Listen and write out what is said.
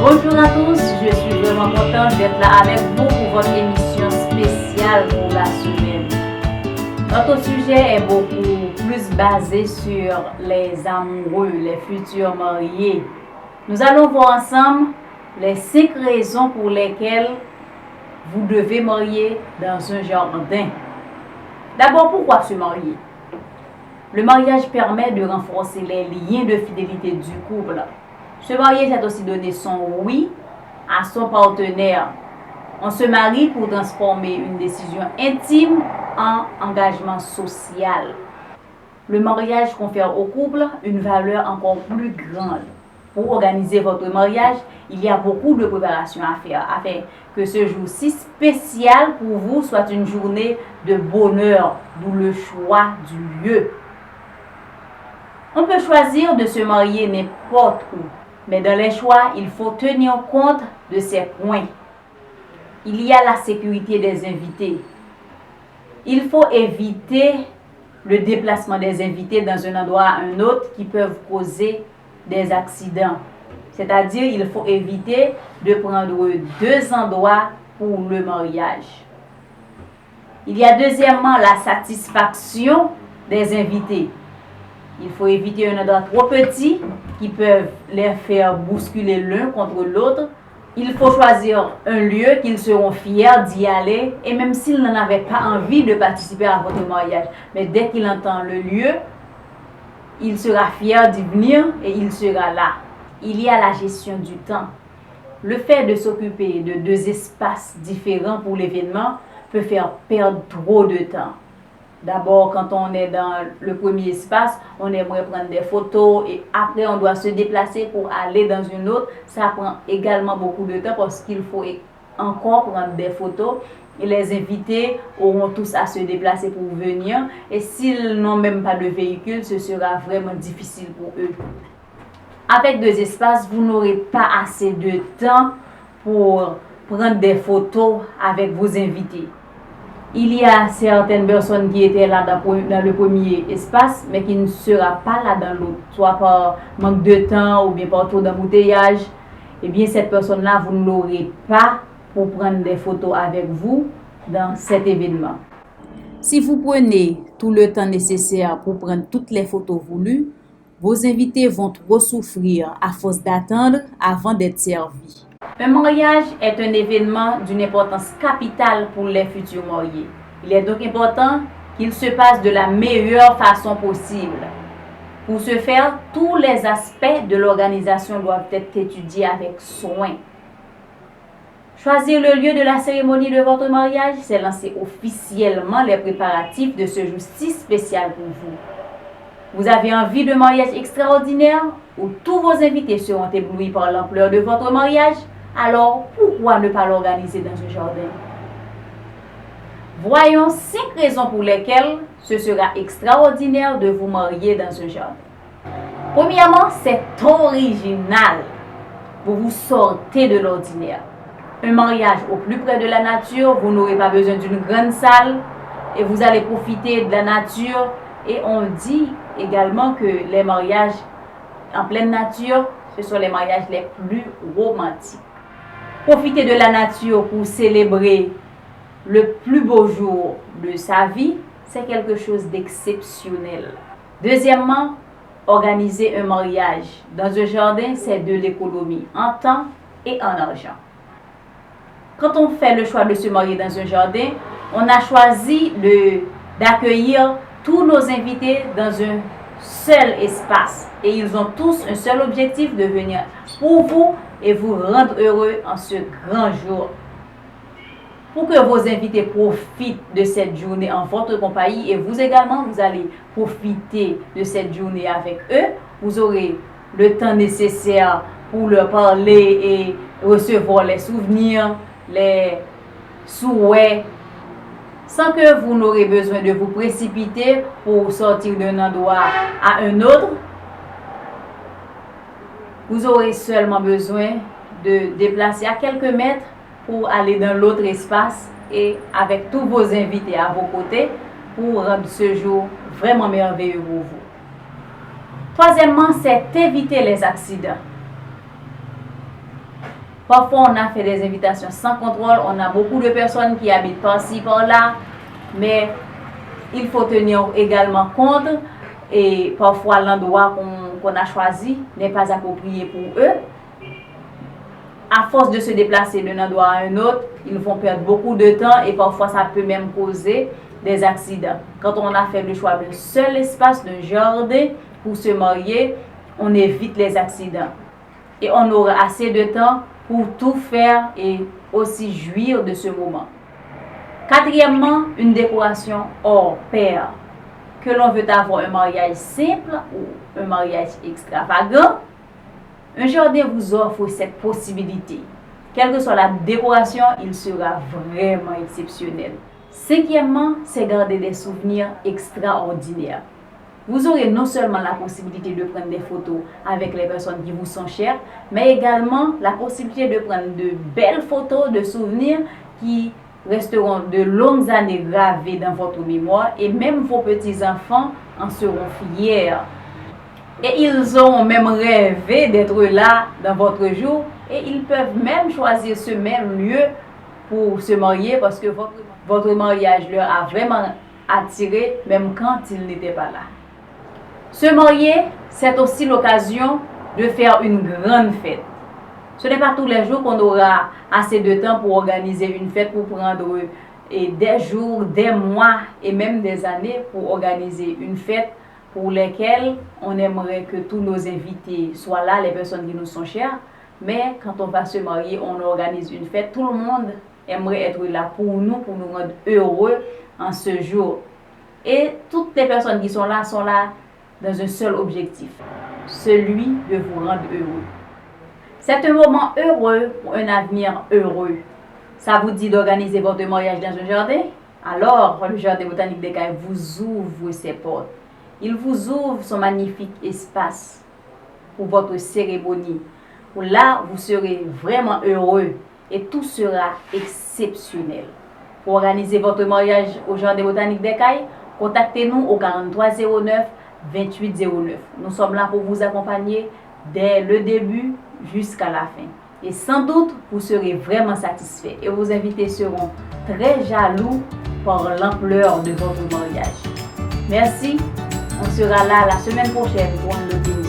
Bonjour à tous, je suis vraiment contente d'être là avec vous pour votre émission spéciale pour la semaine. Notre sujet est beaucoup plus basé sur les amoureux, les futurs mariés. Nous allons voir ensemble les 5 raisons pour lesquelles vous devez marier dans un jardin. D'abord, pourquoi se marier? Le mariage permet de renforcer les liens de fidélité du couple. Se marier, c'est aussi donner son oui à son partenaire. On se marie pour transformer une décision intime en engagement social. Le mariage confère au couple une valeur encore plus grande. Pour organiser votre mariage, il y a beaucoup de préparations à faire afin que ce jour si spécial pour vous soit une journée de bonheur, d'où le choix du lieu. On peut choisir de se marier n'importe où, mais dans les choix, il faut tenir compte de ces points. Il y a la sécurité des invités. Il faut éviter le déplacement des invités dans un endroit à un autre qui peuvent causer des accidents. C'est-à-dire, il faut éviter de prendre 2 endroits pour le mariage. Il y a deuxièmement la satisfaction des invités. Il faut éviter un endroit trop petit qui peuvent les faire bousculer l'un contre l'autre. Il faut choisir un lieu qu'ils seront fiers d'y aller, et même s'ils n'en avaient pas envie de participer à votre mariage, mais dès qu'il entend le lieu, il sera fier d'y venir et il sera là. Il y a la gestion du temps. Le fait de s'occuper de 2 espaces différents pour l'événement peut faire perdre trop de temps. D'abord, quand on est dans le premier espace, on aimerait prendre des photos et après on doit se déplacer pour aller dans une autre. Ça prend également beaucoup de temps parce qu'il faut encore prendre des photos et les invités auront tous à se déplacer pour venir. Et s'ils n'ont même pas de véhicule, ce sera vraiment difficile pour eux. Avec 2 espaces, vous n'aurez pas assez de temps pour prendre des photos avec vos invités. Il y a certaines personnes qui étaient là dans le premier espace, mais qui ne seront pas là dans l'autre, soit par manque de temps ou bien par trop d'embouteillage. Eh bien, cette personne-là, vous ne l'aurez pas pour prendre des photos avec vous dans cet événement. Si vous prenez tout le temps nécessaire pour prendre toutes les photos voulues, vos invités vont trop souffrir à force d'attendre avant d'être servis. Un mariage est un événement d'une importance capitale pour les futurs mariés. Il est donc important qu'il se passe de la meilleure façon possible. Pour ce faire, tous les aspects de l'organisation doivent être étudiés avec soin. Choisir le lieu de la cérémonie de votre mariage, c'est lancer officiellement les préparatifs de ce jour si spécial pour vous. Vous avez envie de mariage extraordinaire où tous vos invités seront éblouis par l'ampleur de votre mariage? Alors, pourquoi ne pas l'organiser dans un jardin? Voyons 5 raisons pour lesquelles ce sera extraordinaire de vous marier dans un jardin. Premièrement, c'est original. Vous vous sortez de l'ordinaire. Un mariage au plus près de la nature, vous n'aurez pas besoin d'une grande salle et vous allez profiter de la nature. Et on dit également que les mariages en pleine nature, ce sont les mariages les plus romantiques. Profiter de la nature pour célébrer le plus beau jour de sa vie, c'est quelque chose d'exceptionnel. Deuxièmement, organiser un mariage dans un jardin, c'est de l'économie en temps et en argent. Quand on fait le choix de se marier dans un jardin, on a choisi d'accueillir tous nos invités dans un seul espace. Et ils ont tous un seul objectif de venir pour vous et vous rendre heureux en ce grand jour. Pour que vos invités profitent de cette journée en votre compagnie et vous également, vous allez profiter de cette journée avec eux. Vous aurez le temps nécessaire pour leur parler et recevoir les souvenirs, les souhaits, sans que vous n'aurez besoin de vous précipiter pour sortir d'un endroit à un autre. Vous aurez seulement besoin de déplacer à quelques mètres pour aller dans l'autre espace et avec tous vos invités à vos côtés pour rendre ce jour vraiment merveilleux pour vous. Troisièmement, c'est éviter les accidents. Parfois, on a fait des invitations sans contrôle. On a beaucoup de personnes qui habitent par-ci, par-là. Mais il faut tenir également compte. Et parfois, l'endroit qu'on a choisi n'est pas approprié pour eux. À force de se déplacer d'un endroit à un autre, ils vont perdre beaucoup de temps et parfois ça peut même causer des accidents. Quand on a fait le choix d'un seul espace, d'un jardin pour se marier, on évite les accidents. Et on aura assez de temps pour tout faire et aussi jouir de ce moment. Quatrièmement, une décoration hors pair. Que l'on veut avoir un mariage simple ou un mariage extravagant, un jardin vous offre cette possibilité. Quelle que soit la décoration, il sera vraiment exceptionnel. Cinquièmement, c'est garder des souvenirs extraordinaires. Vous aurez non seulement la possibilité de prendre des photos avec les personnes qui vous sont chères, mais également la possibilité de prendre de belles photos, de souvenirs qui resteront de longues années gravés dans votre mémoire et même vos petits-enfants en seront fiers. Et ils ont même rêvé d'être là dans votre jour et ils peuvent même choisir ce même lieu pour se marier parce que votre mariage leur a vraiment attiré même quand ils n'étaient pas là. Se marier, c'est aussi l'occasion de faire une grande fête. Ce n'est pas tous les jours qu'on aura assez de temps pour organiser une fête, pour prendre des jours, des mois et même des années pour organiser une fête pour lesquelles on aimerait que tous nos invités soient là, les personnes qui nous sont chères. Mais quand on va se marier, on organise une fête. Tout le monde aimerait être là pour nous rendre heureux en ce jour. Et toutes les personnes qui sont là dans un seul objectif, celui de vous rendre heureux. C'est un moment heureux pour un avenir heureux. Ça vous dit d'organiser votre mariage dans un jardin? Alors, le Jardin botanique des Cayes vous ouvre ses portes. Il vous ouvre son magnifique espace pour votre cérémonie. Où là, vous serez vraiment heureux et tout sera exceptionnel. Pour organiser votre mariage au Jardin botanique des Cayes, contactez-nous au 4309 2809. Nous sommes là pour vous accompagner dès le début jusqu'à la fin. Et sans doute, vous serez vraiment satisfait et vos invités seront très jaloux par l'ampleur de votre mariage. Merci. On sera là la semaine prochaine pour un autre